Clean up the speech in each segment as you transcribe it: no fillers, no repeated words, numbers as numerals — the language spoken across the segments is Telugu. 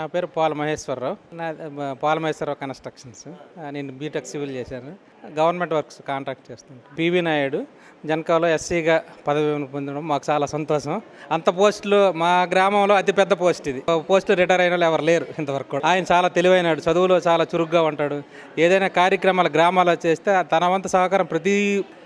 నా పేరు పాల మహేశ్వరరావు. పాల మహేశ్వరరావు కన్స్ట్రక్షన్స్. నేను బీటెక్ సివిల్ చేశాను. గవర్నమెంట్ వర్క్స్ కాంట్రాక్ట్ చేస్తాను. పివి నాయుడు జనకాలో ఎస్సీగా పదవి పొందడం మాకు చాలా సంతోషం. అంత పోస్టులు మా గ్రామంలో అతిపెద్ద పోస్ట్ ఇది. పోస్టు రిటైర్ అయిన వాళ్ళు ఎవరు లేరు ఇంతవరకు కూడా. ఆయన చాలా తెలివైనాడు, చదువులో చాలా చురుగ్గా ఉంటాడు. ఏదైనా కార్యక్రమాలు గ్రామాల్లో చేస్తే తన వంతు సహకారం ప్రతి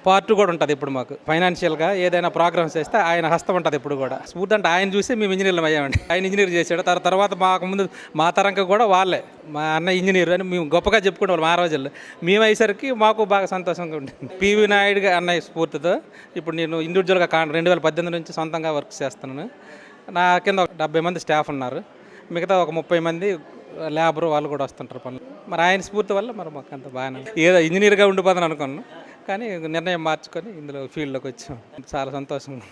పార్ట్ కూడా ఉంటుంది. ఇప్పుడు మాకు ఫైనాన్షియల్గా ఏదైనా ప్రోగ్రామ్స్ చేస్తే ఆయన హస్తం ఉంటుంది ఇప్పుడు కూడా. స్ఫూర్తి అంటే ఆయన చూసి మేము ఇంజనీర్లు అయ్యామండి. ఆయన ఇంజనీర్ చేశాడు. తర్వాత మాకు ముందు మా తరంగా కూడా వాళ్ళే మా అన్న ఇంజనీర్ అని మేము గొప్పగా చెప్పుకునే మా రోజుల్లో. మేము అయ్యేసరికి మాకు బాగా సంతోషంగా ఉంటుంది. పివి నాయుడు అన్నయ్య స్ఫూర్తితో ఇప్పుడు నేను ఇండివిజువల్గా 2018 నుంచి సొంతంగా వర్క్ చేస్తున్నాను. నా కింద 70 మంది స్టాఫ్ ఉన్నారు. మిగతా ఒక 30 మంది లేబరు వాళ్ళు కూడా వస్తుంటారు పనులు. మరి ఆయన స్ఫూర్తి వల్ల మరి మాకు అంత బాగానే ఏదో ఇంజనీర్గా ఉండిపోతాను అనుకున్నాను. కానీ నిర్ణయం మార్చుకొని ఇందులో ఫీల్డ్లోకి వచ్చాం. చాలా సంతోషంగా.